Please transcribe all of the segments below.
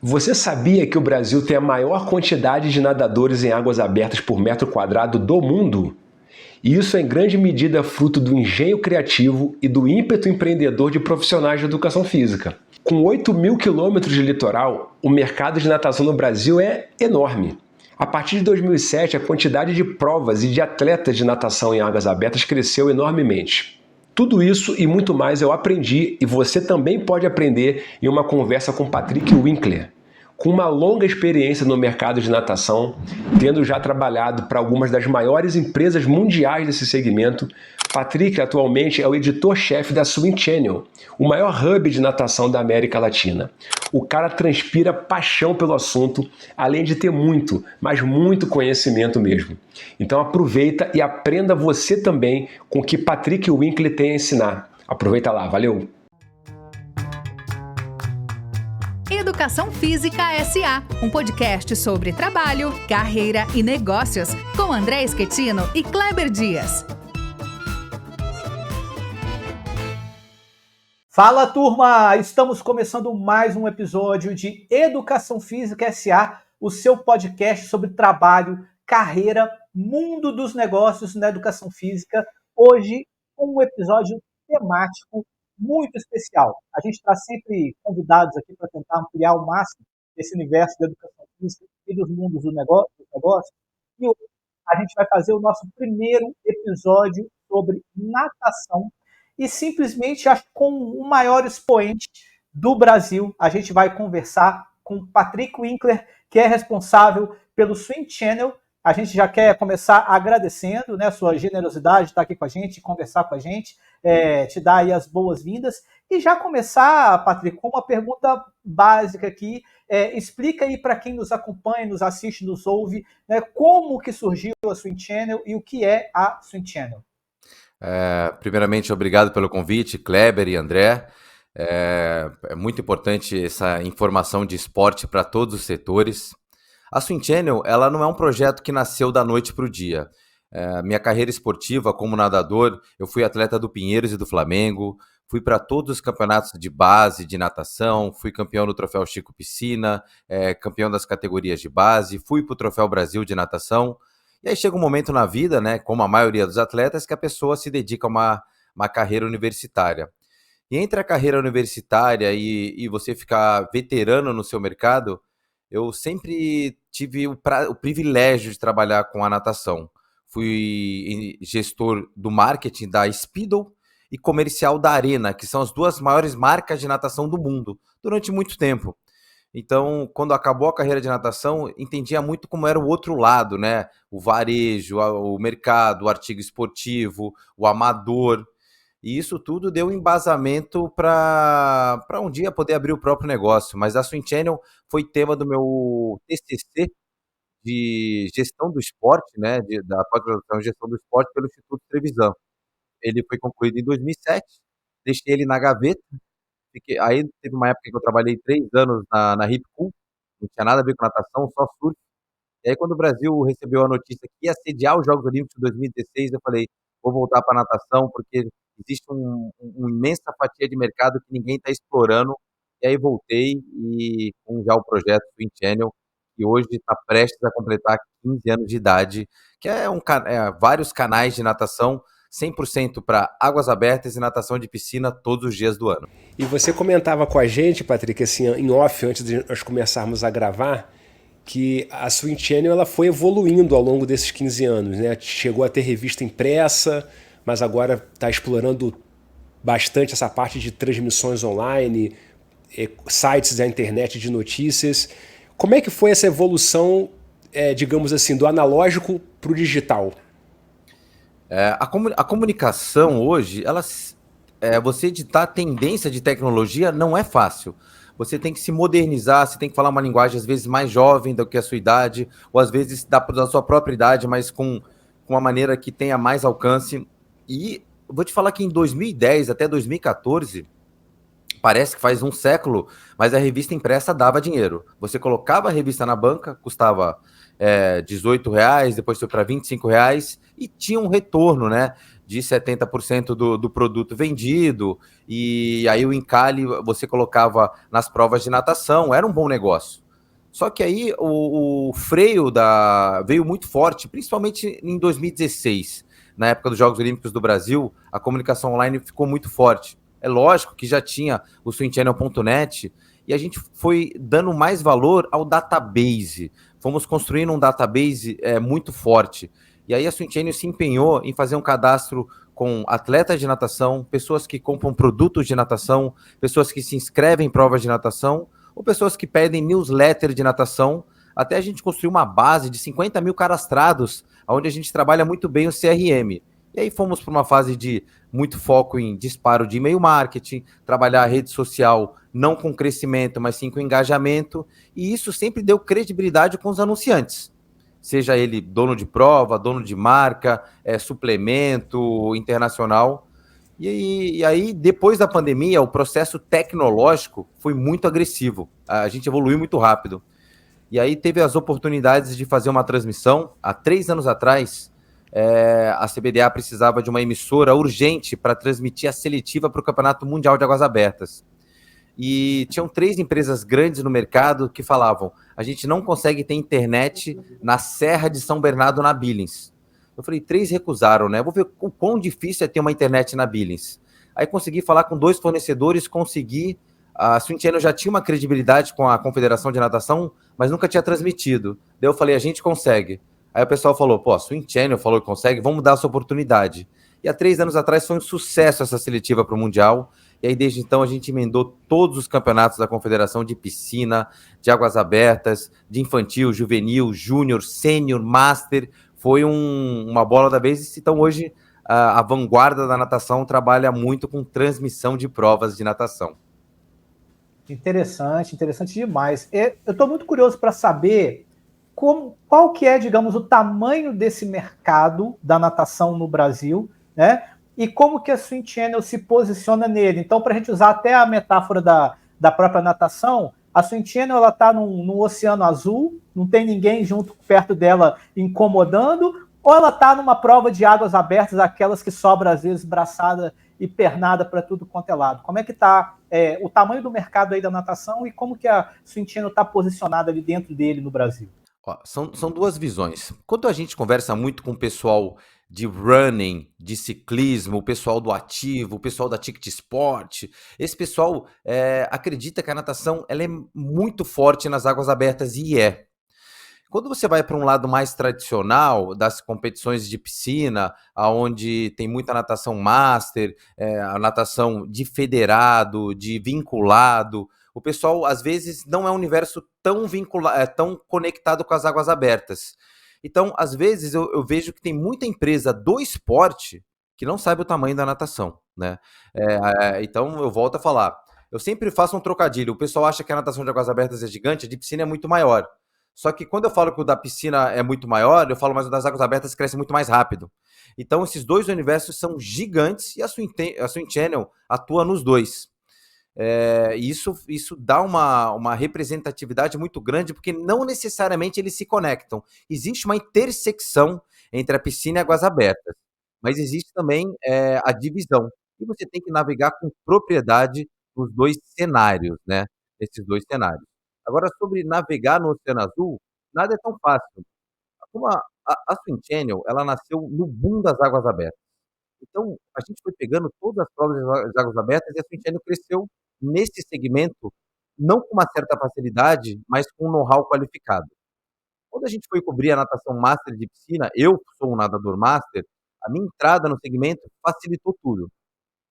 Você sabia que o Brasil tem a maior quantidade de nadadores em águas abertas por metro quadrado do mundo? E isso é em grande medida fruto do engenho criativo e do ímpeto empreendedor de profissionais de educação física. Com 8 mil quilômetros de litoral, o mercado de natação no Brasil é enorme. A partir de 2007, a quantidade de provas e de atletas de natação em águas abertas cresceu enormemente. Tudo isso e muito mais eu aprendi e você também pode aprender em uma conversa com Patrick Winkler. Com uma longa experiência no mercado de natação, tendo já trabalhado para algumas das maiores empresas mundiais desse segmento, Patrick atualmente é o editor-chefe da Swim Channel, o maior hub de natação da América Latina. O cara transpira paixão pelo assunto, além de ter muito, mas muito conhecimento mesmo. Então aproveita e aprenda você também com o que Patrick Winkler tem a ensinar. Aproveita lá, valeu! Educação Física S.A., um podcast sobre trabalho, carreira e negócios, com André Schettino e Kleber Dias. Fala, turma! Estamos começando mais um episódio de Educação Física S.A., o seu podcast sobre trabalho, carreira, mundo dos negócios na educação física. Hoje, um episódio temático muito especial. A gente traz sempre convidados aqui para tentar ampliar ao máximo esse universo da educação física e dos mundos do negócio. E hoje a gente vai fazer o nosso primeiro episódio sobre natação e simplesmente acho com o maior expoente do Brasil. A gente vai conversar com Patrick Winkler, que é responsável pelo Swim Channel. A gente já quer começar agradecendo, né, a sua generosidade de estar aqui com a gente, conversar com a gente, te dar aí as boas-vindas. E já começar, Patrick, com uma pergunta básica aqui. Explica aí para quem nos acompanha, nos assiste, nos ouve, né, como que surgiu a Swim Channel e o que é a Swim Channel. Primeiramente, obrigado pelo convite, Kleber e André. É muito importante essa informação de esporte para todos os setores. A Swim Channel, ela não é um projeto que nasceu da noite para o dia. Minha carreira esportiva como nadador, eu fui atleta do Pinheiros e do Flamengo, fui para todos os campeonatos de base de natação, fui campeão do Troféu Chico Piscina, campeão das categorias de base, fui para o Troféu Brasil de natação. E aí chega um momento na vida, né, como a maioria dos atletas, que a pessoa se dedica a uma carreira universitária. E entre a carreira universitária e você ficar veterano no seu mercado, eu sempre tive o privilégio de trabalhar com a natação. Fui gestor do marketing da Speedo e comercial da Arena, que são as duas maiores marcas de natação do mundo, durante muito tempo. Então, quando acabou a carreira de natação, entendia muito como era o outro lado, né? O varejo, o mercado, o artigo esportivo, o amador. E isso tudo deu embasamento para um dia poder abrir o próprio negócio. Mas a Swim Channel foi tema do meu TCC de gestão do esporte, né? Da pós-graduação em gestão do esporte pelo Instituto Trevisan. Ele foi concluído em 2007, deixei ele na gaveta. Aí teve uma época que eu trabalhei 3 anos na Rippool, não tinha nada a ver com natação, só surf. E aí quando o Brasil recebeu a notícia que ia sediar os Jogos Olímpicos de 2016, eu falei, vou voltar para a natação, porque existe uma imensa fatia de mercado que ninguém está explorando. E aí voltei e com já o projeto Swim Channel, que hoje está prestes a completar 15 anos de idade, que é vários canais de natação, 100% para águas abertas e natação de piscina todos os dias do ano. E você comentava com a gente, Patrick, assim, em off, antes de nós começarmos a gravar, que a Swim Channel ela foi evoluindo ao longo desses 15 anos, né? Chegou a ter revista impressa, mas agora está explorando bastante essa parte de transmissões online, sites da internet de notícias. Como é que foi essa evolução, digamos assim, do analógico para o digital? A comunicação hoje, você editar tendência de tecnologia não é fácil. Você tem que se modernizar, você tem que falar uma linguagem às vezes mais jovem do que a sua idade, ou às vezes da sua própria idade, mas com uma maneira que tenha mais alcance. E eu vou te falar que em 2010 até 2014, parece que faz um século, mas a revista impressa dava dinheiro. Você colocava a revista na banca, custava R$18, depois foi para R$25, e tinha um retorno, né, de 70% do produto vendido, e aí o encalhe você colocava nas provas de natação, era um bom negócio. Só que aí o freio veio muito forte, principalmente em 2016, na época dos Jogos Olímpicos do Brasil, a comunicação online ficou muito forte. É lógico que já tinha o swimchannel.net e a gente foi dando mais valor ao database. Fomos construindo um database muito forte. E aí a Swim Channel se empenhou em fazer um cadastro com atletas de natação, pessoas que compram produtos de natação, pessoas que se inscrevem em provas de natação, ou pessoas que pedem newsletter de natação, até a gente construir uma base de 50 mil cadastrados, onde a gente trabalha muito bem o CRM. E aí fomos para uma fase de muito foco em disparo de e-mail marketing, trabalhar a rede social não com crescimento, mas sim com engajamento, e isso sempre deu credibilidade com os anunciantes. Seja ele dono de prova, dono de marca, suplemento, internacional. E aí, depois da pandemia, o processo tecnológico foi muito agressivo. A gente evoluiu muito rápido. E aí teve as oportunidades de fazer uma transmissão. Há 3 anos atrás, a CBDA precisava de uma emissora urgente para transmitir a seletiva para o Campeonato Mundial de Águas Abertas. E tinham 3 empresas grandes no mercado que falavam: a gente não consegue ter internet na Serra de São Bernardo, na Billings. Eu falei, 3 recusaram, né? Vou ver o quão difícil é ter uma internet na Billings. Aí consegui falar com 2 fornecedores, a Swim Channel já tinha uma credibilidade com a Confederação de Natação, mas nunca tinha transmitido. Daí eu falei, a gente consegue. Aí o pessoal falou, pô, a Swim Channel falou que consegue, vamos dar essa oportunidade. E há 3 anos atrás foi um sucesso essa seletiva para o Mundial. E aí, desde então, a gente emendou todos os campeonatos da Confederação de piscina, de águas abertas, de infantil, juvenil, júnior, sênior, master. Foi uma bola da vez. Então, hoje, a vanguarda da natação trabalha muito com transmissão de provas de natação. Interessante, interessante demais. Eu estou muito curioso para saber qual que é, digamos, o tamanho desse mercado da natação no Brasil, né? E como que a Swim Channel se posiciona nele. Então, para a gente usar até a metáfora da própria natação, a Swim Channel está no oceano azul, não tem ninguém junto perto dela incomodando, ou ela está numa prova de águas abertas, aquelas que sobra às vezes braçada e pernada para tudo quanto é lado. Como é que está o tamanho do mercado aí da natação e como que a Swim Channel está posicionada ali dentro dele no Brasil? São 2 visões. Quando a gente conversa muito com o pessoal de running, de ciclismo, o pessoal do ativo, o pessoal da Ticket Sport, esse pessoal acredita que a natação ela é muito forte nas águas abertas, e é. Quando você vai para um lado mais tradicional das competições de piscina, onde tem muita natação master, a natação de federado, de vinculado, o pessoal às vezes não é um universo tão tão conectado com as águas abertas. Então, às vezes eu vejo que tem muita empresa do esporte que não sabe o tamanho da natação, né? Então eu volto a falar. Eu sempre faço um trocadilho. O pessoal acha que a natação de águas abertas é gigante, a de piscina é muito maior. Só que quando eu falo que o da piscina é muito maior, eu falo, mas o das águas abertas cresce muito mais rápido. Então, esses 2 universos são gigantes e a Swim Channel atua nos 2. Isso dá uma representatividade muito grande, porque não necessariamente eles se conectam. Existe uma intersecção entre a piscina e águas abertas, mas existe também a divisão. E você tem que navegar com propriedade nos 2 cenários, né? Esses 2 cenários. Agora, sobre navegar no Oceano Azul, nada é tão fácil. Como a Swim Channel, ela nasceu no boom das águas abertas. Então, a gente foi pegando todas as provas de águas abertas e a Swim Channel cresceu nesse segmento, não com uma certa facilidade, mas com um know-how qualificado. Quando a gente foi cobrir a natação master de piscina, eu sou um nadador master, a minha entrada no segmento facilitou tudo.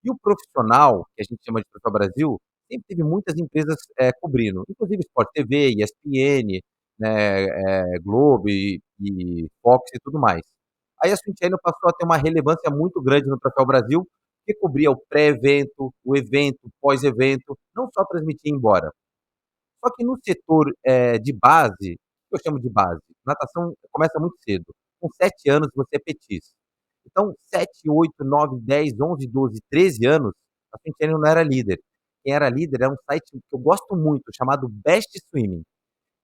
E o profissional, que a gente chama de Profissional Brasil, sempre teve muitas empresas cobrindo, inclusive Sport TV, ESPN, né, Globo e Fox e tudo mais. Aí a Swim Channel passou a ter uma relevância muito grande no Troféu Brasil, que cobria o pré-evento, o evento, o pós-evento, não só transmitir e ir embora. Só que no setor de base, o que eu chamo de base, natação começa muito cedo. Com 7 anos você é petista. Então, 7, 8, 9, 10, 11, 12, 13 anos, a Swim Channel não era líder. Quem era líder era um site que eu gosto muito, chamado Best Swimming.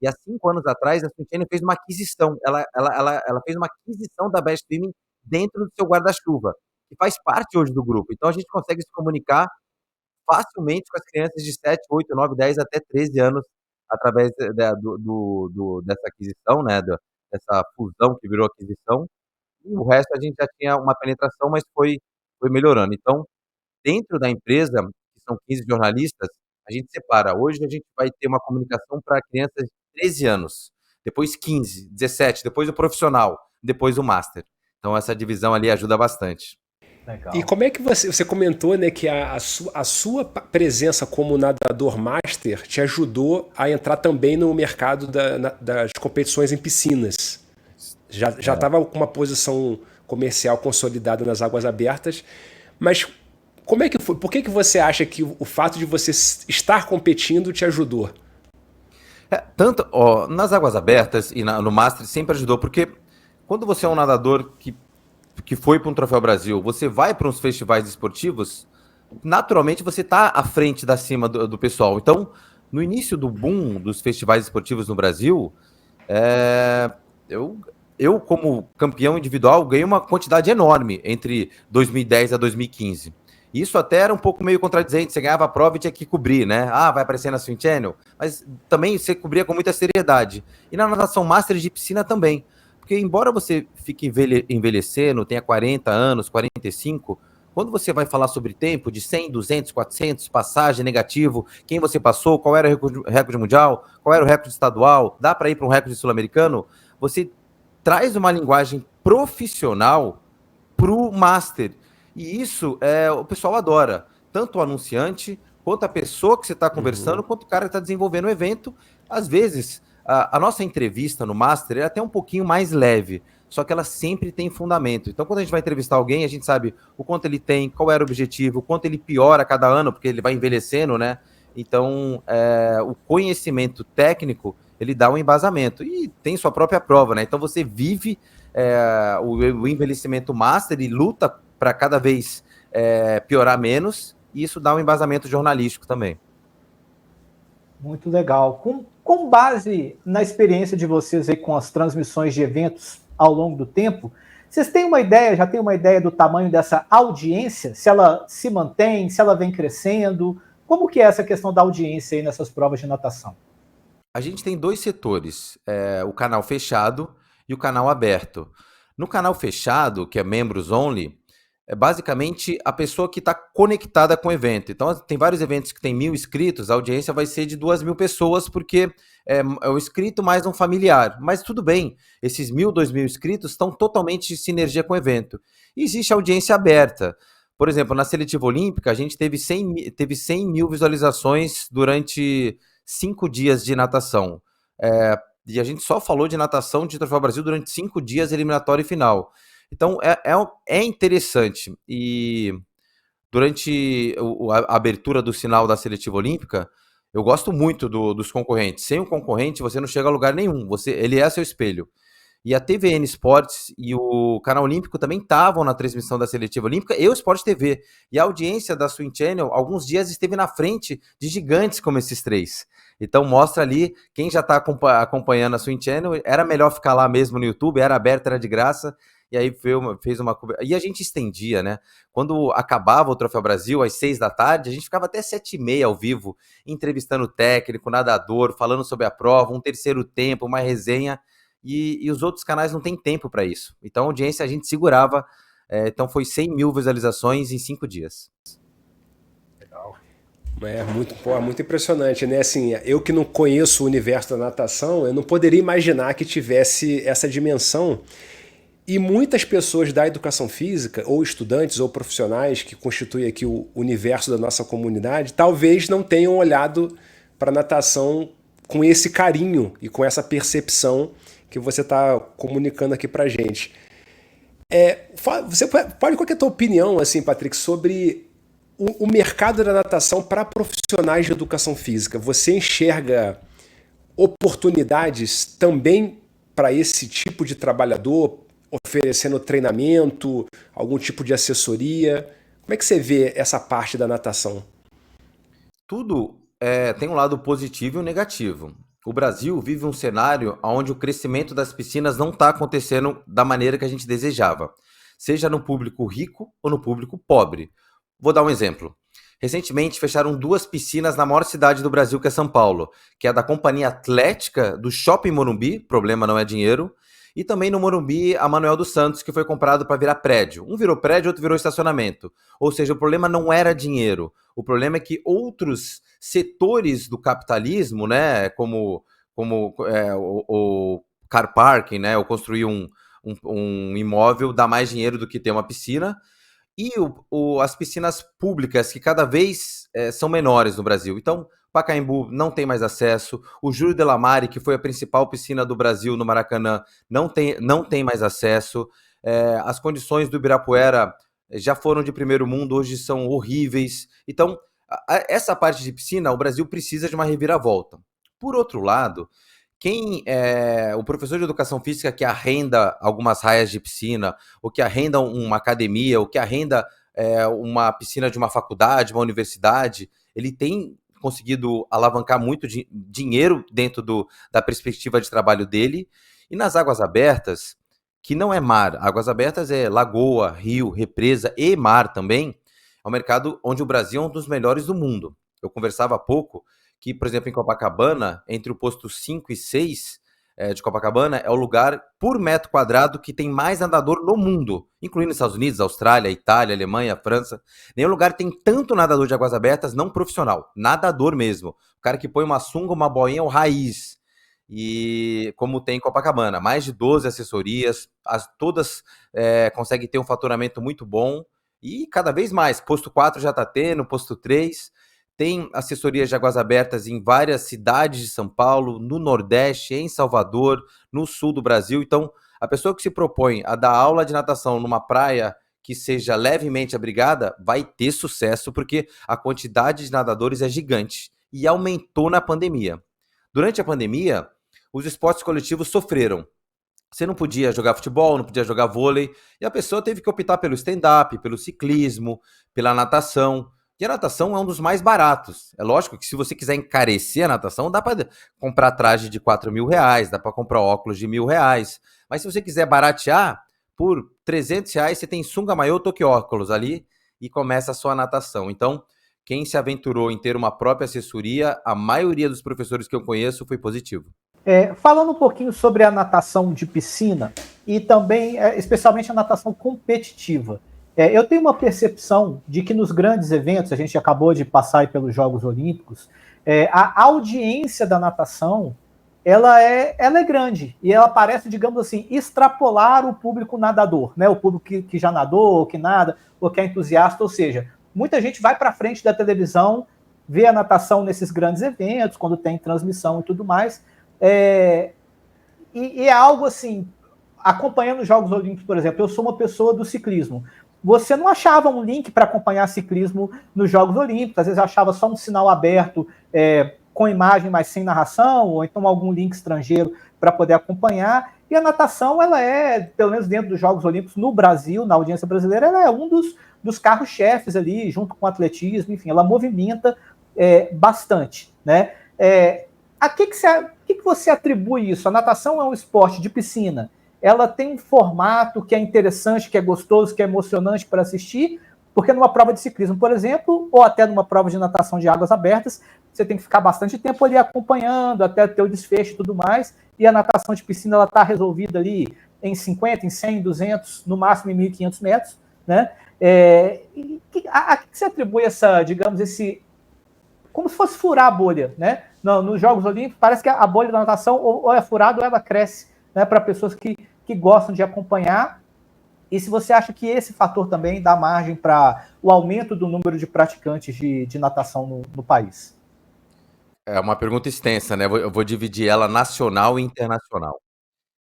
E há 5 anos atrás, a Swim Channel fez uma aquisição. Ela fez uma aquisição da Best Swimming dentro do seu guarda-chuva, que faz parte hoje do grupo. Então a gente consegue se comunicar facilmente com as crianças de 7, 8, 9, 10 até 13 anos através dessa aquisição, né, dessa fusão que virou aquisição, e o resto a gente já tinha uma penetração, mas foi melhorando. Então, dentro da empresa, que são 15 jornalistas, a gente separa. Hoje a gente vai ter uma comunicação para crianças de 13 anos, depois 15, 17, depois o profissional, depois o master. Então essa divisão ali ajuda bastante. Legal. E como é que você comentou, né, que a sua presença como nadador master te ajudou a entrar também no mercado das competições em piscinas? Já estava com uma posição comercial consolidada nas águas abertas, mas como é que foi? Por que você acha que o fato de você estar competindo te ajudou? Tanto nas águas abertas e no Master sempre ajudou, porque quando você é um nadador que foi para um Troféu Brasil, você vai para uns festivais esportivos, naturalmente você está à frente da cima do pessoal. Então, no início do boom dos festivais esportivos no Brasil, eu como campeão individual, ganhei uma quantidade enorme entre 2010 a 2015. Isso até era um pouco meio contradizente, você ganhava a prova e tinha que cobrir, né? Ah, vai aparecer na Swim Channel, mas também você cobria com muita seriedade. E na natação master de piscina também, porque embora você fique envelhecendo, tenha 40 anos, 45, quando você vai falar sobre tempo de 100, 200, 400, passagem, negativo, quem você passou, qual era o recorde mundial, qual era o recorde estadual, dá para ir para um recorde sul-americano, você traz uma linguagem profissional para o master. E isso o pessoal adora. Tanto o anunciante, quanto a pessoa que você está conversando, quanto o cara que está desenvolvendo o evento. Às vezes, a nossa entrevista no Master é até um pouquinho mais leve, só que ela sempre tem fundamento. Então, quando a gente vai entrevistar alguém, a gente sabe o quanto ele tem, qual era o objetivo, o quanto ele piora a cada ano, porque ele vai envelhecendo, né? Então, o conhecimento técnico, ele dá um embasamento. E tem sua própria prova, né? Então, você vive o envelhecimento Master e luta para cada vez piorar menos, e isso dá um embasamento jornalístico também. Muito legal. Com base na experiência de vocês aí com as transmissões de eventos ao longo do tempo, vocês têm uma ideia, já têm uma ideia do tamanho dessa audiência? Se ela se mantém, se ela vem crescendo? Como que é essa questão da audiência aí nessas provas de natação? A gente tem 2 setores, o canal fechado e o canal aberto. No canal fechado, que é membros only, é basicamente a pessoa que está conectada com o evento. Então, tem vários eventos que tem 1.000 inscritos, a audiência vai ser de 2.000 pessoas, porque é o inscrito mais um familiar. Mas tudo bem, esses 1.000, 2.000 inscritos estão totalmente em sinergia com o evento. E existe audiência aberta. Por exemplo, na Seletiva Olímpica, a gente teve 100 mil visualizações durante 5 dias de natação. E a gente só falou de natação de Troféu Brasil durante 5 dias, eliminatório e final. Então, é interessante. E durante a abertura do sinal da Seletiva Olímpica, eu gosto muito dos concorrentes. Sem o concorrente, você não chega a lugar nenhum. Ele é seu espelho. E a TVN Esportes e o Canal Olímpico também estavam na transmissão da Seletiva Olímpica e o Sport TV. E a audiência da Swim Channel, alguns dias, esteve na frente de gigantes como esses 3. Então mostra ali, quem já está acompanhando a Swim Channel, era melhor ficar lá mesmo no YouTube, era aberto, era de graça. E aí fez uma cobertura. E a gente estendia, né? Quando acabava o Troféu Brasil, às 6 da tarde, a gente ficava até 7h30 ao vivo, entrevistando o técnico, nadador, falando sobre a prova, um terceiro tempo, uma resenha. E os outros canais não têm tempo para isso. Então a audiência a gente segurava. Então foi 100 mil visualizações em 5 dias. Legal. Muito impressionante, né? Assim, eu que não conheço o universo da natação, eu não poderia imaginar que tivesse essa dimensão. E muitas pessoas da educação física, ou estudantes, ou profissionais que constituem aqui o universo da nossa comunidade, talvez não tenham olhado para a natação com esse carinho e com essa percepção que você está comunicando aqui para a gente. Você pode, qual que é a tua opinião, assim, Patrick, sobre o mercado da natação para profissionais de educação física? Você enxerga oportunidades também para esse tipo de trabalhador, oferecendo treinamento, algum tipo de assessoria? Como é que você vê essa parte da natação? Tudo tem um lado positivo e um negativo. O Brasil vive um cenário onde o crescimento das piscinas não está acontecendo da maneira que a gente desejava. seja no público rico ou no público pobre. Vou dar um exemplo. Recentemente fecharam 2 piscinas na maior cidade do Brasil, que é São Paulo, que é da Companhia Atlética do Shopping Morumbi, problema não é dinheiro, e também no Morumbi a Manuel dos Santos, que foi comprado para virar prédio. Um virou prédio, outro virou estacionamento. Ou seja, o problema não era dinheiro. O problema é que outros setores do capitalismo, né, como o car parking, né, ou construir um imóvel, dá mais dinheiro do que ter uma piscina. E as piscinas públicas, que cada vez são menores no Brasil. Então, Pacaembu não tem mais acesso. O Júlio de la Mare, que foi a principal piscina do Brasil no Maracanã, não tem mais acesso. As condições do Ibirapuera já foram de primeiro mundo, hoje são horríveis. Então, essa parte de piscina, o Brasil precisa de uma reviravolta. Por outro lado, o professor de educação física que arrenda algumas raias de piscina, ou que arrenda uma academia, ou que arrenda uma piscina de uma faculdade, uma universidade, ele tem conseguido alavancar muito dinheiro dentro da perspectiva de trabalho dele. E nas águas abertas, que não é mar, águas abertas é lagoa, rio, represa e mar também, é um mercado onde o Brasil é um dos melhores do mundo. Eu conversava há pouco que, por exemplo, em Copacabana, entre o posto 5 e 6 de Copacabana, é o lugar por metro quadrado que tem mais nadador no mundo, incluindo Estados Unidos, Austrália, Itália, Alemanha, França. Nenhum lugar tem tanto nadador de águas abertas não profissional, nadador mesmo. O cara que põe uma sunga, uma boinha, é o raiz. E como tem em Copacabana, mais de 12 assessorias, todas conseguem ter um faturamento muito bom. E cada vez mais, posto 4 já está tendo, posto 3... Tem assessorias de águas abertas em várias cidades de São Paulo, no Nordeste, em Salvador, no Sul do Brasil. Então, a pessoa que se propõe a dar aula de natação numa praia que seja levemente abrigada, vai ter sucesso, porque a quantidade de nadadores é gigante e aumentou na pandemia. Durante a pandemia, os esportes coletivos sofreram. Você não podia jogar futebol, não podia jogar vôlei, e a pessoa teve que optar pelo stand-up, pelo ciclismo, pela natação. E a natação é um dos mais baratos. É lógico que se você quiser encarecer a natação, dá para comprar traje de R$ 4.000, dá para comprar óculos de R$ 1.000. Mas se você quiser baratear, por R$ 300 você tem sunga, maiô, toque óculos ali e começa a sua natação. Então, quem se aventurou em ter uma própria assessoria, a maioria dos professores que eu conheço foi positivo. Falando um pouquinho sobre a natação de piscina e também, especialmente a natação competitiva. Eu tenho uma percepção de que nos grandes eventos, a gente acabou de passar aí pelos Jogos Olímpicos, a audiência da natação ela é grande e ela parece, digamos assim, extrapolar o público nadador, né? O público que já nadou, ou que nada, ou que é entusiasta, ou seja, muita gente vai para frente da televisão, vê a natação nesses grandes eventos, quando tem transmissão e tudo mais, e é algo assim, acompanhando os Jogos Olímpicos, por exemplo, eu sou uma pessoa do ciclismo. Você não achava um link para acompanhar ciclismo nos Jogos Olímpicos, às vezes achava só um sinal aberto com imagem, mas sem narração, ou então algum link estrangeiro para poder acompanhar. E a natação, ela pelo menos dentro dos Jogos Olímpicos, no Brasil, na audiência brasileira, ela é um dos carros-chefes ali, junto com o atletismo, enfim, ela movimenta bastante, né? A que você atribui isso? A natação é um esporte de piscina, ela tem um formato que é interessante, que é gostoso, que é emocionante para assistir, porque numa prova de ciclismo, por exemplo, ou até numa prova de natação de águas abertas, você tem que ficar bastante tempo ali acompanhando, até ter o desfecho e tudo mais, e a natação de piscina ela está resolvida ali em 50, em 100, 200, no máximo em 1.500 metros, né? A que você atribui essa, digamos, como se fosse furar a bolha, né? Nos Jogos Olímpicos, parece que a bolha da natação ou é furada ou ela cresce, né, para pessoas que gostam de acompanhar. E se você acha que esse fator também dá margem para o aumento do número de praticantes de natação no país? É uma pergunta extensa, né? Eu vou dividir ela nacional e internacional.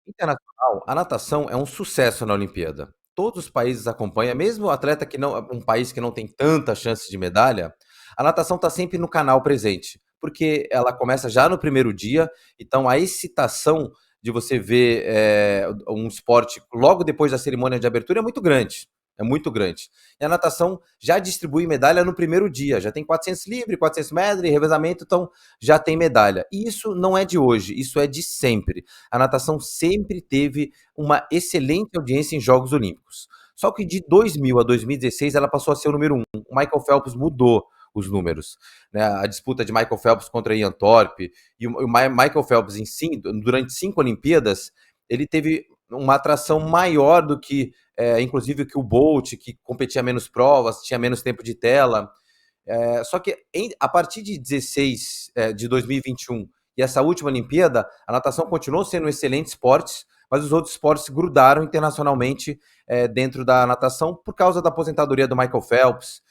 Internacional, a natação é um sucesso na Olimpíada. Todos os países acompanham, mesmo o atleta um país que não tem tanta chance de medalha, a natação está sempre no canal presente, porque ela começa já no primeiro dia, então a excitação de você ver um esporte logo depois da cerimônia de abertura é muito grande. É muito grande. E a natação já distribui medalha no primeiro dia. Já tem 400 livre, 400 medley, revezamento, então já tem medalha. E isso não é de hoje, isso é de sempre. A natação sempre teve uma excelente audiência em Jogos Olímpicos. Só que de 2000 a 2016 ela passou a ser o número 1. O Michael Phelps mudou os números, né? A disputa de Michael Phelps contra Ian Thorpe, e o Michael Phelps em si, durante 5 Olimpíadas, ele teve uma atração maior do que, inclusive, que o Bolt, que competia menos provas, tinha menos tempo de tela. Só que a partir de 16 de 2021 e essa última Olimpíada, a natação continuou sendo um excelente esporte, mas os outros esportes grudaram internacionalmente dentro da natação por causa da aposentadoria do Michael Phelps.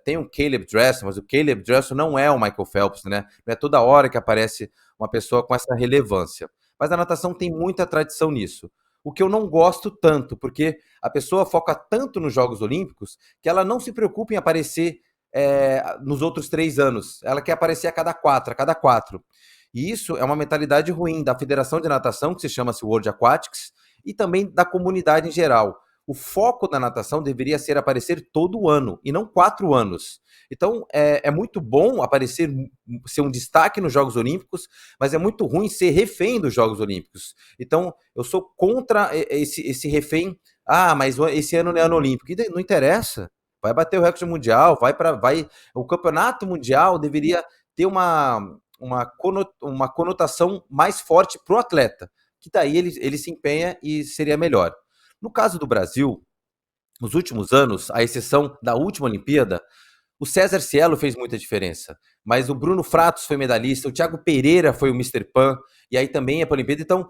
Tem o Caleb Dressel, mas o Caleb Dressel não é o Michael Phelps, né? Não é toda hora que aparece uma pessoa com essa relevância. Mas a natação tem muita tradição nisso. O que eu não gosto tanto, porque a pessoa foca tanto nos Jogos Olímpicos que ela não se preocupa em aparecer nos outros 3 anos. Ela quer aparecer a cada 4. E isso é uma mentalidade ruim da Federação de Natação, que se chama-se World Aquatics, e também da comunidade em geral. O foco da natação deveria ser aparecer todo ano, e não 4 anos. Então, é muito bom aparecer, ser um destaque nos Jogos Olímpicos, mas é muito ruim ser refém dos Jogos Olímpicos. Então, eu sou contra esse refém. Mas esse ano não é ano olímpico. E não interessa. Vai bater o recorde mundial, o campeonato mundial deveria ter uma conotação mais forte para o atleta, que daí ele se empenha e seria melhor. No caso do Brasil, nos últimos anos, à exceção da última Olimpíada, o César Cielo fez muita diferença, mas o Bruno Fratos foi medalhista, o Thiago Pereira foi o Mr. Pan, e aí também é para a Olimpíada. Então,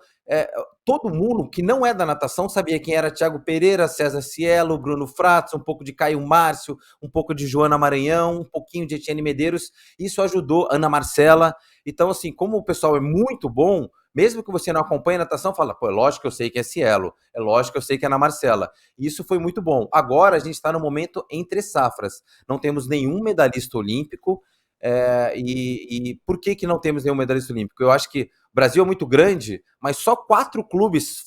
todo mundo que não é da natação sabia quem era Thiago Pereira, César Cielo, Bruno Fratos, um pouco de Caio Márcio, um pouco de Joana Maranhão, um pouquinho de Etienne Medeiros. Isso ajudou Ana Marcela. Então, assim, como o pessoal é muito bom, mesmo que você não acompanhe a natação, fala, pô, é lógico que eu sei que é Cielo, é lógico que eu sei que é Ana Marcela. E isso foi muito bom. Agora a gente está no momento entre safras. Não temos nenhum medalhista olímpico. E por que não temos nenhum medalhista olímpico? Eu acho que o Brasil é muito grande, mas só 4 clubes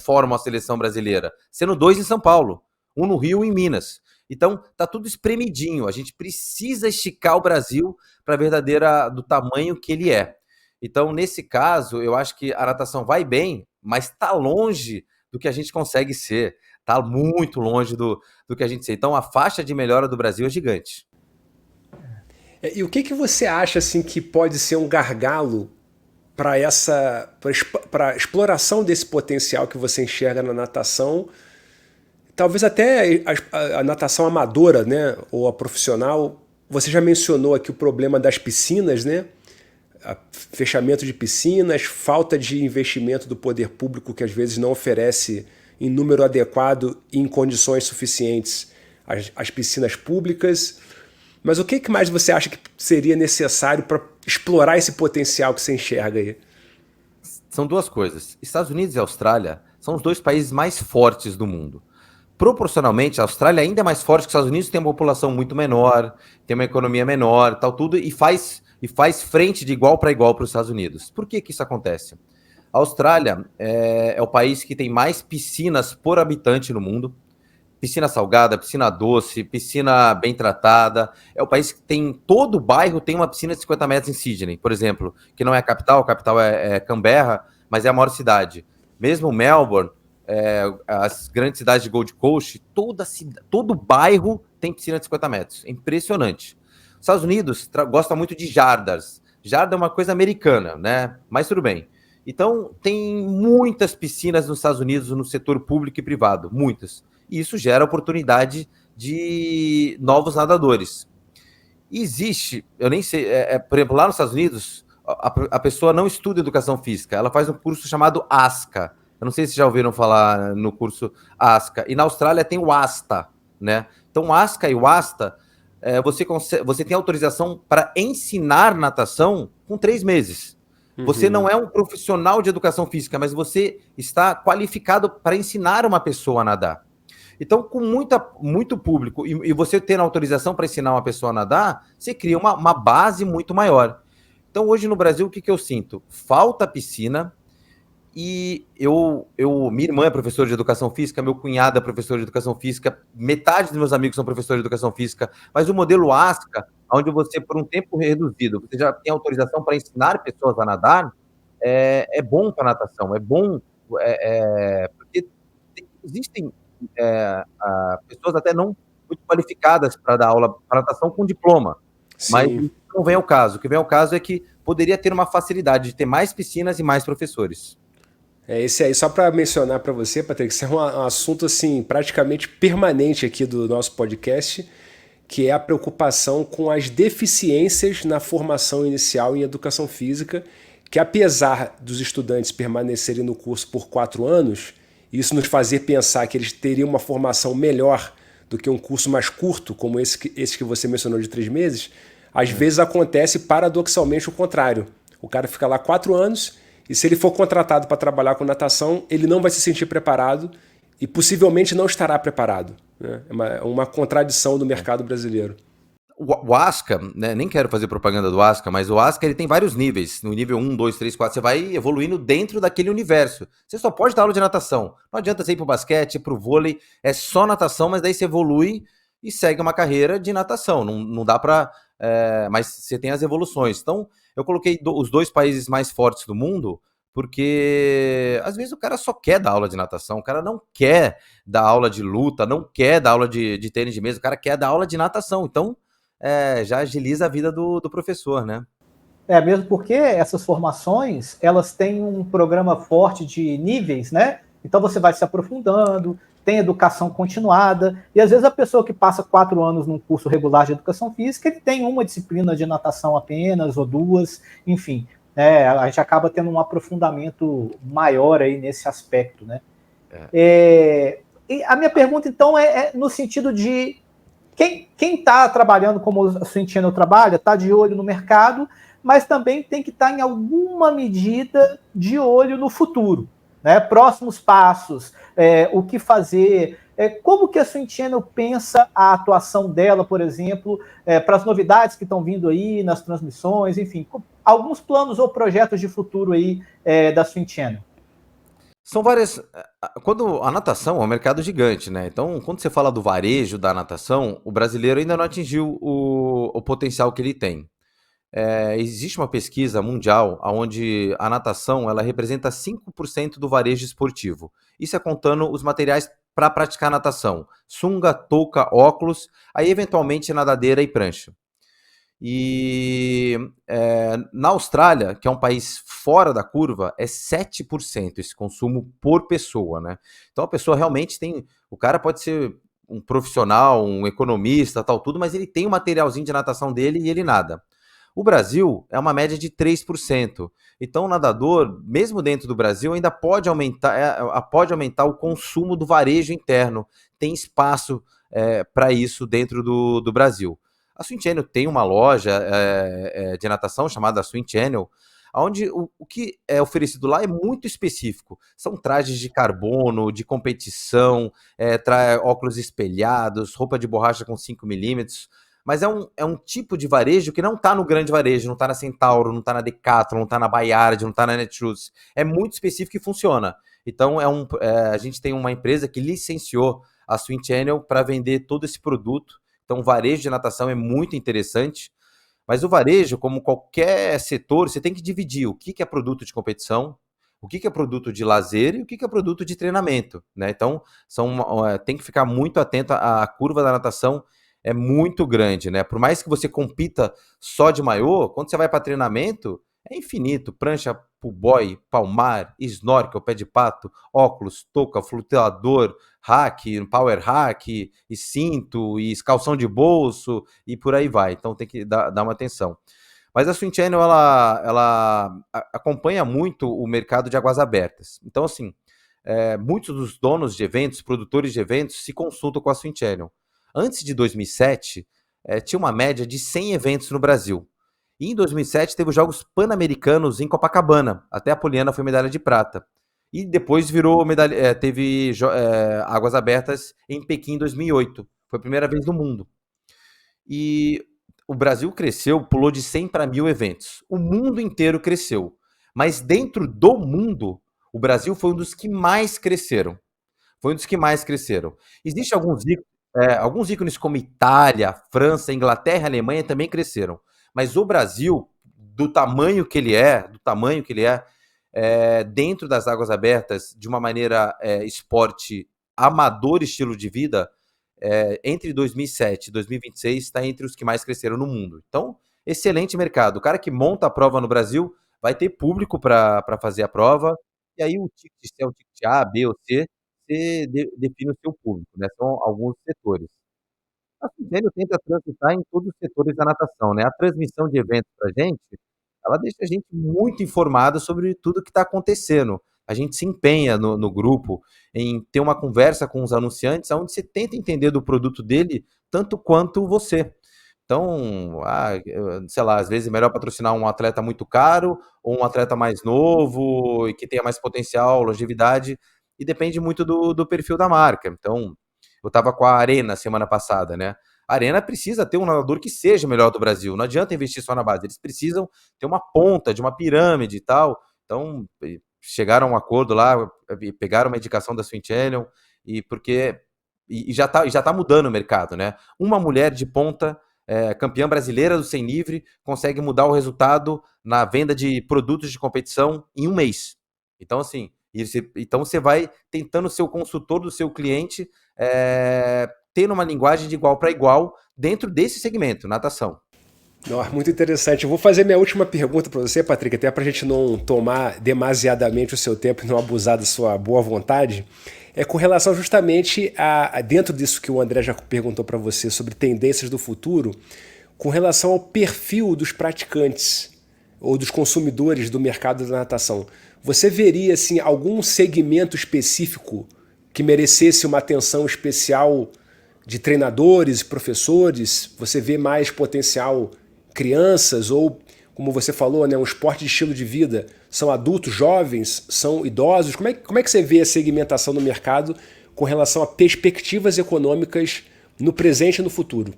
formam a seleção brasileira, sendo 2 em São Paulo, 1 no Rio e em Minas. Então, tá tudo espremidinho. A gente precisa esticar o Brasil para verdadeira do tamanho que ele é. Então, nesse caso, eu acho que a natação vai bem, mas está longe do que a gente consegue ser. Está muito longe do que a gente ser. Então, a faixa de melhora do Brasil é gigante. E o que você acha assim, que pode ser um gargalo para a exploração desse potencial que você enxerga na natação? Talvez até a natação amadora, né, ou a profissional. Você já mencionou aqui o problema das piscinas, né? Fechamento de piscinas, falta de investimento do poder público, que às vezes não oferece em número adequado e em condições suficientes as piscinas públicas. Mas o que mais você acha que seria necessário para explorar esse potencial que você enxerga aí? São 2 coisas. Estados Unidos e Austrália são os 2 países mais fortes do mundo. Proporcionalmente, a Austrália ainda é mais forte que os Estados Unidos, tem uma população muito menor, tem uma economia menor, tal, tudo, e faz frente de igual para igual para os Estados Unidos. Por que isso acontece? A Austrália é o país que tem mais piscinas por habitante no mundo. Piscina salgada, piscina doce, piscina bem tratada. É o país que tem, todo bairro tem uma piscina de 50 metros em Sydney, por exemplo, que não é a capital é Canberra, mas é a maior cidade. Mesmo Melbourne, as grandes cidades de Gold Coast, todo bairro tem piscina de 50 metros. É impressionante. Os Estados Unidos gosta muito de jardas. Jarda é uma coisa americana, né? Mas tudo bem. Então, tem muitas piscinas nos Estados Unidos no setor público e privado, muitas. E isso gera oportunidade de novos nadadores. E existe, eu nem sei, por exemplo, lá nos Estados Unidos, a pessoa não estuda educação física, ela faz um curso chamado ASCA. Eu não sei se já ouviram falar no curso ASCA. E na Austrália tem o ASTA, né? Então, o ASCA e o ASTA, você tem autorização para ensinar natação com 3 meses. Você não é um profissional de educação física, mas você está qualificado para ensinar uma pessoa a nadar. Então, com muito público, e você tendo autorização para ensinar uma pessoa a nadar, você cria uma base muito maior. Então, hoje no Brasil, o que eu sinto? Falta piscina, e minha irmã é professora de educação física, meu cunhado é professor de educação física, metade dos meus amigos são professores de educação física, mas o modelo ASCA, onde você, por um tempo reduzido, você já tem autorização para ensinar pessoas a nadar, é bom para a natação, é bom, porque existem pessoas até não muito qualificadas para dar aula para natação com diploma, mas Sim. isso não vem ao caso. O que vem ao caso é que poderia ter uma facilidade de ter mais piscinas e mais professores. Esse aí, só para mencionar para você, Patrick, isso é um assunto assim praticamente permanente aqui do nosso podcast, que é a preocupação com as deficiências na formação inicial em educação física, que apesar dos estudantes permanecerem no curso por 4 anos, isso nos fazer pensar que eles teriam uma formação melhor do que um curso mais curto, como esse que você mencionou de 3 meses, às vezes acontece paradoxalmente o contrário. O cara fica lá 4 anos e se ele for contratado para trabalhar com natação, ele não vai se sentir preparado e possivelmente não estará preparado. Né? É uma contradição do mercado brasileiro. O ASCA, né, nem quero fazer propaganda do ASCA, mas o ASCA ele tem vários níveis. No nível 1, 2, 3, 4, você vai evoluindo dentro daquele universo. Você só pode dar aula de natação. Não adianta você ir pro basquete, pro vôlei, é só natação, mas daí você evolui e segue uma carreira de natação. Não dá pra... mas você tem as evoluções. Então, eu coloquei os 2 países mais fortes do mundo, porque às vezes o cara só quer dar aula de natação, o cara não quer dar aula de luta, não quer dar aula de tênis de mesa, o cara quer dar aula de natação. Então, já agiliza a vida do professor, né? Mesmo porque essas formações, elas têm um programa forte de níveis, né? Então você vai se aprofundando, tem educação continuada, e às vezes a pessoa que passa 4 anos num curso regular de educação física, ele tem uma disciplina de natação apenas, ou 2, enfim, né? A gente acaba tendo um aprofundamento maior aí nesse aspecto, né? E a minha pergunta, então, é no sentido de quem está trabalhando como a Swim Channel trabalha, está de olho no mercado, mas também tem que estar em alguma medida de olho no futuro, né? Próximos passos, o que fazer, como que a Swim Channel pensa a atuação dela, por exemplo, para as novidades que estão vindo aí nas transmissões, enfim, alguns planos ou projetos de futuro aí da Swim Channel. São várias. Quando a natação é um mercado gigante, né? Então, quando você fala do varejo da natação, o brasileiro ainda não atingiu o potencial que ele tem. Existe uma pesquisa mundial onde a natação ela representa 5% do varejo esportivo. Isso é contando os materiais para praticar natação: sunga, touca, óculos, aí eventualmente nadadeira e prancha. E na Austrália, que é um país fora da curva, é 7% esse consumo por pessoa, né? Então a pessoa realmente tem. O cara pode ser um profissional, um economista, tal, tudo, mas ele tem um materialzinho de natação dele e ele nada. O Brasil é uma média de 3%. Então o nadador, mesmo dentro do Brasil, ainda pode aumentar o consumo do varejo interno. Tem espaço para isso dentro do Brasil. A Swim Channel tem uma loja de natação chamada Swim Channel, onde o que é oferecido lá é muito específico. São trajes de carbono, de competição, óculos espelhados, roupa de borracha com 5 milímetros, mas é um tipo de varejo que não está no grande varejo, não está na Centauro, não está na Decathlon, não está na Bayard, não está na Netshoes. É muito específico e funciona. Então, a gente tem uma empresa que licenciou a Swim Channel para vender todo esse produto. Então, o varejo de natação é muito interessante, mas o varejo, como qualquer setor, você tem que dividir o que é produto de competição, o que é produto de lazer e o que é produto de treinamento, né? Então, tem que ficar muito atento. A curva da natação é muito grande, né? Por mais que você compita só de maiô, quando você vai para treinamento, é infinito. Prancha, pool boy, palmar, snorkel, pé de pato, óculos, touca, flutuador, hack, power hack, e cinto, e calção de bolso, e por aí vai. Então tem que dar uma atenção. Mas a Swim Channel, ela acompanha muito o mercado de águas abertas. Então, assim, muitos dos donos de eventos, produtores de eventos, se consultam com a Swim Channel. Antes de 2007, tinha uma média de 100 eventos no Brasil. E em 2007 teve os Jogos Pan-Americanos em Copacabana. Até a Poliana foi medalha de prata. E depois teve Águas Abertas em Pequim em 2008. Foi a primeira vez no mundo. E o Brasil cresceu, pulou de 100 para 1.000 eventos. O mundo inteiro cresceu. Mas dentro do mundo, o Brasil foi um dos que mais cresceram. Existem alguns ícones como Itália, França, Inglaterra, Alemanha também cresceram. Mas o Brasil, do tamanho que ele é, dentro das águas abertas, de uma maneira esporte amador estilo de vida, entre 2007 e 2026 está entre os que mais cresceram no mundo. Então, excelente mercado. O cara que monta a prova no Brasil vai ter público para fazer a prova, e aí o ticket, se é o ticket A, B ou C, você define o seu público, né? São alguns setores. A Suzano tenta transitar em todos os setores da natação, né? A transmissão de eventos para a gente, ela deixa a gente muito informado sobre tudo que está acontecendo. A gente se empenha no grupo em ter uma conversa com os anunciantes, onde você tenta entender do produto dele tanto quanto você. Então, sei lá, às vezes é melhor patrocinar um atleta muito caro ou um atleta mais novo e que tenha mais potencial, longevidade, e depende muito do perfil da marca. Então, eu estava com a Arena semana passada, né? A Arena precisa ter um nadador que seja o melhor do Brasil. Não adianta investir só na base. Eles precisam ter uma ponta de uma pirâmide e tal. Então, chegaram a um acordo lá, pegaram uma indicação da Swim Channel, e já tá mudando o mercado, né? Uma mulher de ponta, campeã brasileira do 100 livre, consegue mudar o resultado na venda de produtos de competição em um mês. Então, assim, você vai tentando ser o consultor do seu cliente, tendo uma linguagem de igual para igual dentro desse segmento, natação. Muito interessante. Eu vou fazer minha última pergunta para você, Patrick, até para a gente não tomar demasiadamente o seu tempo e não abusar da sua boa vontade. É com relação justamente dentro disso que o André já perguntou para você sobre tendências do futuro, com relação ao perfil dos praticantes ou dos consumidores do mercado da natação. Você veria assim, algum segmento específico que merecesse uma atenção especial de treinadores, professores? Você vê mais potencial crianças ou, como você falou, né, um esporte de estilo de vida? São adultos, jovens, são idosos? Como é que você vê a segmentação no mercado com relação a perspectivas econômicas no presente e no futuro?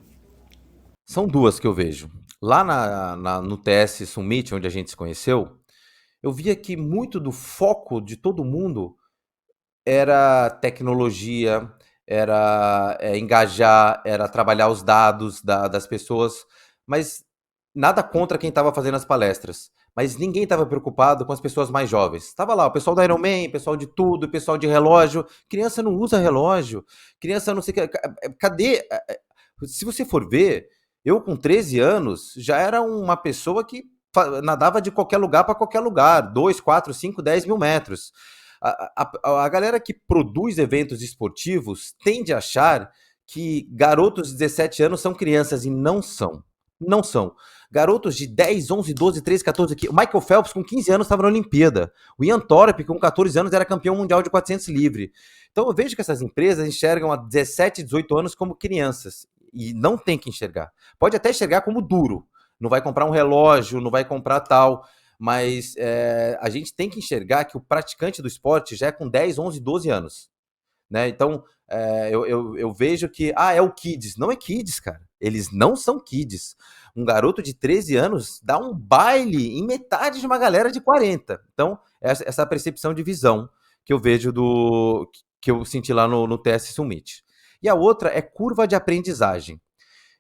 São duas que eu vejo. Lá no TS Summit, onde a gente se conheceu, eu via que muito do foco de todo mundo era tecnologia, era engajar, era trabalhar os dados das pessoas, mas nada contra quem estava fazendo as palestras. Mas ninguém estava preocupado com as pessoas mais jovens. Estava lá o pessoal da Ironman, pessoal de tudo, pessoal de relógio. Criança não usa relógio. Criança não sei o que. Cadê? Se você for ver, eu com 13 anos já era uma pessoa que nadava de qualquer lugar para qualquer lugar. 2, 4, 5, 10 mil metros. A galera que produz eventos esportivos tende a achar que garotos de 17 anos são crianças e não são. Não são. Garotos de 10, 11, 12, 13, 14 aqui. O Michael Phelps com 15 anos estava na Olimpíada. O Ian Thorpe com 14 anos era campeão mundial de 400 livre. Então eu vejo que essas empresas enxergam a 17, 18 anos como crianças. E não tem que enxergar. Pode até enxergar como duro. Não vai comprar um relógio, não vai comprar tal. Mas a gente tem que enxergar que o praticante do esporte já é com 10, 11, 12 anos. Né? Então, eu vejo que é o Kids. Não é Kids, cara. Eles não são Kids. Um garoto de 13 anos dá um baile em metade de uma galera de 40. Então, essa percepção de visão que eu vejo que eu senti lá no TS Summit. E a outra é curva de aprendizagem.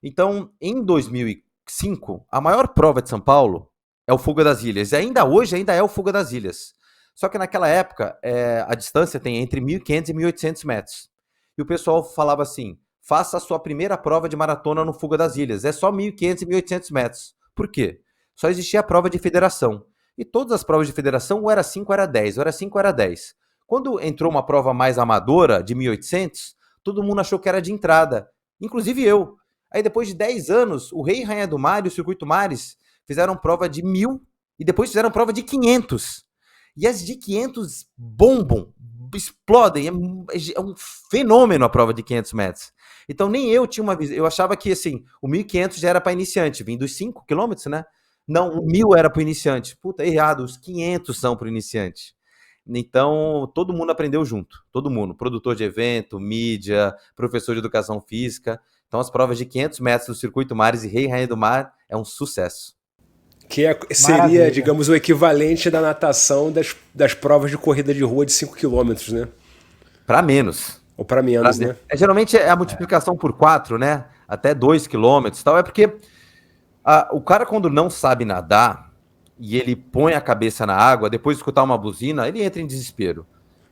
Então, em 2005, a maior prova de São Paulo é o Fuga das Ilhas. E hoje é o Fuga das Ilhas. Só que naquela época, a distância tem entre 1.500 e 1.800 metros. E o pessoal falava assim, faça a sua primeira prova de maratona no Fuga das Ilhas. É só 1.500 e 1.800 metros. Por quê? Só existia a prova de federação. E todas as provas de federação, ou era 5 ou era 10, ou era 5 ou era 10. Quando entrou uma prova mais amadora, de 1.800, todo mundo achou que era de entrada. Inclusive eu. Aí depois de 10 anos, o Rei e Rainha do Mar e o Circuito Mares fizeram prova de 1.000 e depois fizeram prova de 500. E as de 500 bombam, explodem. É um fenômeno a prova de 500 metros. Então nem eu tinha uma visão. Eu achava que assim, o 1.500 já era para iniciante, vindo dos 5 quilômetros, né? Não, o 1.000 era para o iniciante. Puta, errado, os 500 são para o iniciante. Então, todo mundo aprendeu junto. Todo mundo. Produtor de evento, mídia, professor de educação física. Então, as provas de 500 metros do Circuito Mares e Rei e Rainha do Mar é um sucesso. Que seria, digamos, o equivalente da natação das provas de corrida de rua de 5 km, né? Para menos. Ou para menos, né? Geralmente é a multiplicação por 4, né? Até 2 km e tal. É porque o cara, quando não sabe nadar e ele põe a cabeça na água, depois de escutar uma buzina, ele entra em desespero.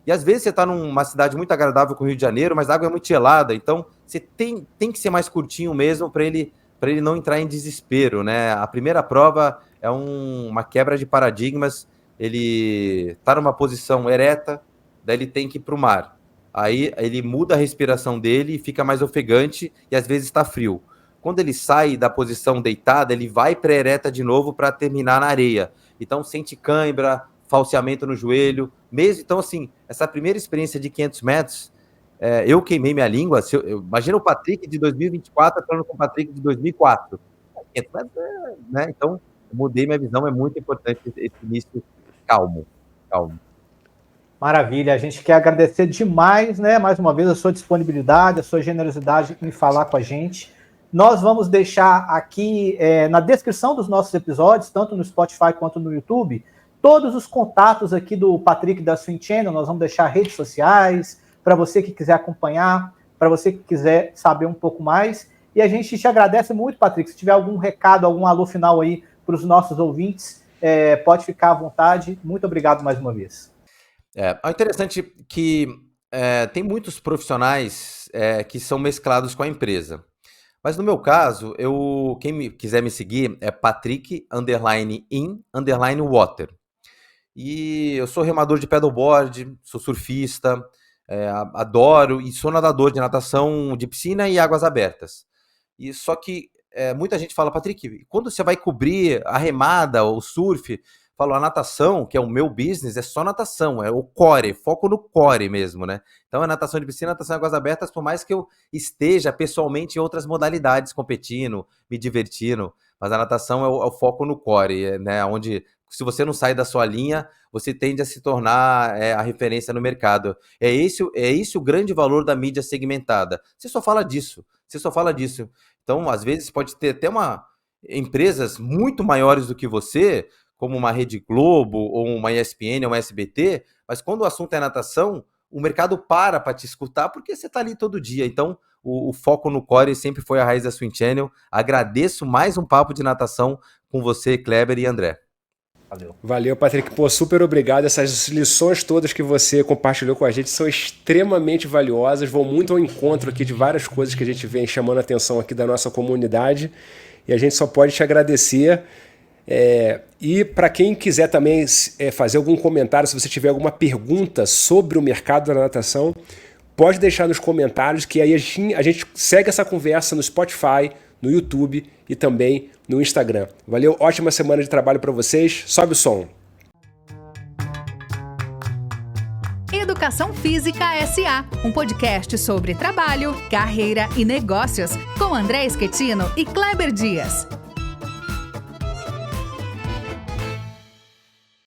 E às vezes você está numa cidade muito agradável com o Rio de Janeiro, mas a água é muito gelada, então você tem que ser mais curtinho mesmo para ele não entrar em desespero, né? A primeira prova é uma quebra de paradigmas, ele está numa posição ereta, daí ele tem que ir para o mar. Aí ele muda a respiração dele e fica mais ofegante e às vezes está frio. Quando ele sai da posição deitada, ele vai para a ereta de novo para terminar na areia. Então sente cãibra, falseamento no joelho, mesmo. Então, assim, essa primeira experiência de 500 metros, eu queimei minha língua. Imagina o Patrick de 2024 falando com o Patrick de 2004. 500 metros, né? Então, eu mudei minha visão, é muito importante esse início calmo. Maravilha, a gente quer agradecer demais, né, mais uma vez, a sua disponibilidade, a sua generosidade em falar com a gente. Nós vamos deixar aqui na descrição dos nossos episódios, tanto no Spotify quanto no YouTube, todos os contatos aqui do Patrick da Swim Channel. Nós vamos deixar redes sociais, para você que quiser acompanhar, para você que quiser saber um pouco mais. E a gente te agradece muito, Patrick. Se tiver algum recado, algum alô final aí para os nossos ouvintes, pode ficar à vontade. Muito obrigado mais uma vez. É interessante que tem muitos profissionais que são mesclados com a empresa. Mas no meu caso, quem quiser me seguir é Patrick_in_water. E eu sou remador de paddleboard, sou surfista, adoro e sou nadador de natação de piscina e águas abertas. E só que muita gente fala, Patrick, quando você vai cobrir a remada ou o surf? Falo, a natação, que é o meu business, é só natação, é o core, foco no core mesmo, né? Então é natação de piscina, natação em águas abertas, por mais que eu esteja pessoalmente em outras modalidades, competindo, me divertindo, mas a natação é o foco no core, né? Onde, se você não sai da sua linha, você tende a se tornar a referência no mercado. É esse o grande valor da mídia segmentada. Você só fala disso. Então, às vezes, pode ter até empresas muito maiores do que você, como uma Rede Globo, ou uma ESPN, ou uma SBT, mas quando o assunto é natação, o mercado para te escutar, porque você está ali todo dia. Então, o foco no core sempre foi a raiz da Swim Channel. Agradeço mais um papo de natação com você, Kleber e André. Valeu, Patrick. Super obrigado. Essas lições todas que você compartilhou com a gente são extremamente valiosas, vão muito ao encontro aqui de várias coisas que a gente vem chamando a atenção aqui da nossa comunidade, e a gente só pode te agradecer. E para quem quiser também fazer algum comentário, se você tiver alguma pergunta sobre o mercado da natação, pode deixar nos comentários, que aí a gente segue essa conversa no Spotify, no YouTube e também no Instagram. Valeu, ótima semana de trabalho para vocês. Sobe o som. Educação Física S.A., um podcast sobre trabalho, carreira e negócios, com André Schettino e Kleber Dias.